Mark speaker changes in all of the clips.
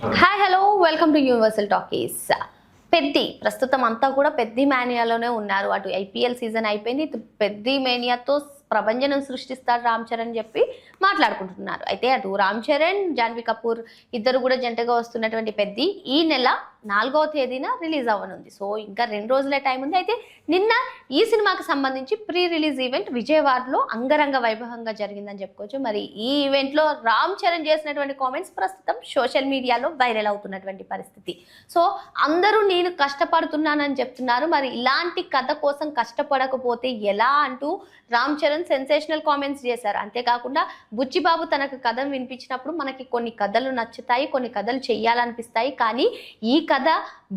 Speaker 1: Hi hello welcome to universal talkies. Peddi ప్రస్తుతం అంతా కూడా పెద్ది మేనియాలోనే ఉన్నారు. అటు ఐపీఎల్ సీజన్ అయిపోయింది, ఇటు పెద్ది మేనియాతో ప్రభంజనం సృష్టిస్తాడు రామ్ చరణ్ చెప్పి మాట్లాడుకుంటున్నారు. అయితే అటు రామ్ చరణ్, జాన్వీ కపూర్ ఇద్దరు కూడా జంటగా వస్తున్నటువంటి పెద్ది ఈ నెల 4వ తేదీన రిలీజ్ అవ్వనుంది. సో ఇంకా 2 రోజులే టైం ఉంది. అయితే నిన్న ఈ సినిమాకి సంబంధించి ప్రీ రిలీజ్ ఈవెంట్ విజయవాడలో అంగరంగ వైభవంగా జరిగిందని చెప్పుకోవచ్చు. మరి ఈ ఈవెంట్లో రామ్ చరణ్ చేసినటువంటి కామెంట్స్ ప్రస్తుతం సోషల్ మీడియాలో వైరల్ అవుతున్నటువంటి పరిస్థితి. సో అందరూ నేను కష్టపడుతున్నానని చెప్తున్నారు, మరి ఇలాంటి కథ కోసం కష్టపడకపోతే ఎలా అంటూ రామ్ చరణ్ సెన్సేషనల్ కామెంట్స్ చేశారు. అంతేకాకుండా బుచ్చిబాబు తనకు కథ వినిపించినప్పుడు మనకి కొన్ని కథలు నచ్చుతాయి, కొన్ని కథలు చెయ్యాలనిపిస్తాయి, కానీ ఈ కథ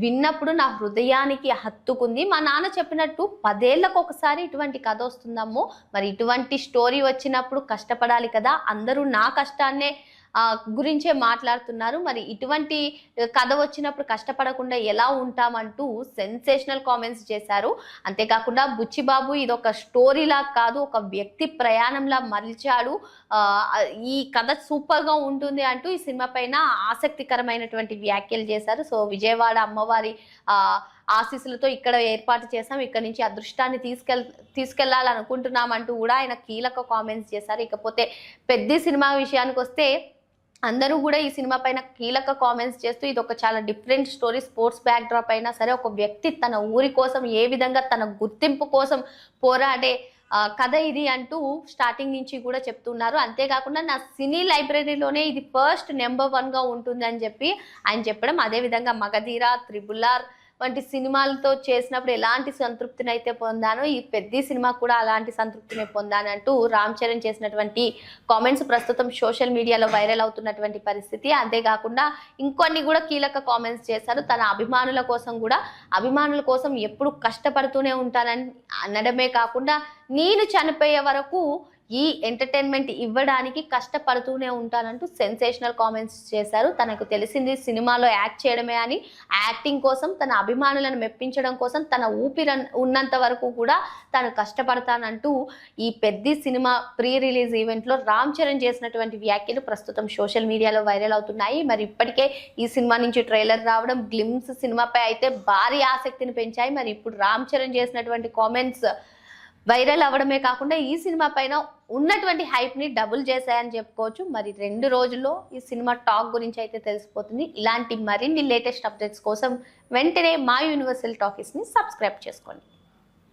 Speaker 1: విన్నప్పుడు నా హృదయానికి హత్తుకుంది. మా నాన్న చెప్పినట్టు 10 ఏళ్లకు ఒకసారి ఇటువంటి కథ వస్తుందమ్మో, మరి ఇటువంటి స్టోరీ వచ్చినప్పుడు కష్టపడాలి కదా, అందరూ నా కష్టాన్నే గురించే మాట్లాడుతున్నారు, మరి ఇటువంటి కథ వచ్చినప్పుడు కష్టపడకుండా ఎలా ఉంటామంటూ సెన్సేషనల్ కామెంట్స్ చేశారు. అంతేకాకుండా బుచ్చిబాబు ఇదొక స్టోరీలా కాదు, ఒక వ్యక్తి ప్రయాణంలా మలిచాడు, ఈ కథ సూపర్గా ఉంటుంది అంటూ ఈ సినిమా పైన ఆసక్తికరమైనటువంటి వ్యాఖ్యలు చేశారు. సో విజయవాడ అమ్మవారి ఆశీస్సులతో ఇక్కడ ఏర్పాటు చేశాం, ఇక్కడ నుంచి అదృష్టాన్ని తీసుకెళ్లాలనుకుంటున్నామంటూ కూడా ఆయన కీలక కామెంట్స్ చేశారు. ఇకపోతే పెద్ద సినిమా విషయానికి వస్తే అందరూ కూడా ఈ సినిమా పైన కీలక కామెంట్స్ చేస్తూ ఇది ఒక చాలా different story, sports back drop అయినా సరే ఒక వ్యక్తి తన ఊరి కోసం ఏ విధంగా తన గుర్తింపు కోసం పోరాడే కథ ఇది అంటూ స్టార్టింగ్ నుంచి కూడా చెప్తున్నారు. అంతేకాకుండా నా సినీ లైబ్రరీలోనే ఇది ఫస్ట్ నెంబర్ 1గా ఉంటుంది అని చెప్పి ఆయన చెప్పడం, అదేవిధంగా మగధీర, త్రిబుల్-ఆర్ వంటి సినిమాలతో చేసినప్పుడు ఎలాంటి సంతృప్తిని అయితే పొందానో ఈ పెద్ద సినిమా కూడా అలాంటి సంతృప్తిని పొందానంటూ రామ్ చరణ్ చేసినటువంటి కామెంట్స్ ప్రస్తుతం సోషల్ మీడియాలో వైరల్ అవుతున్నటువంటి పరిస్థితి. అంతేకాకుండా ఇంకొన్ని కూడా కీలక కామెంట్స్ చేశారు. తన అభిమానుల కోసం ఎప్పుడు కష్టపడుతూనే ఉంటానని అనడమే కాకుండా నేను చనిపోయే వరకు ఈ ఎంటర్టైన్మెంట్ ఇవ్వడానికి కష్టపడుతూనే ఉంటానంటూ సెన్సేషనల్ కామెంట్స్ చేశారు. తనకు తెలిసింది సినిమాలో యాక్ట్ చేయడమే అని, యాక్టింగ్ కోసం తన అభిమానులను మెప్పించడం కోసం తన ఊపిరి ఉన్నంత వరకు కూడా తను కష్టపడతానంటూ ఈ పెద్ద సినిమా ప్రీ రిలీజ్ ఈవెంట్లో రామ్ చరణ్ చేసినటువంటి వ్యాఖ్యలు ప్రస్తుతం సోషల్ మీడియాలో వైరల్ అవుతున్నాయి. మరి ఇప్పటికే ఈ సినిమా నుంచి ట్రైలర్ రావడం గ్లిమ్స్ సినిమాపై అయితే భారీ ఆసక్తిని పెంచాయి. మరి ఇప్పుడు రామ్ చరణ్ చేసినటువంటి కామెంట్స్ వైరల్ అవ్వడమే కాకుండా ఈ సినిమా పైన ఉన్నటువంటి హైప్ని డబుల్ చేశాయని చెప్పుకోవచ్చు. మరి 2 రోజుల్లో ఈ సినిమా టాక్ గురించి అయితే తెలిసిపోతుంది. ఇలాంటి మరిన్ని లేటెస్ట్ అప్డేట్స్ కోసం వెంటనే మా యూనివర్సల్ టాకీస్ని సబ్స్క్రైబ్ చేసుకోండి.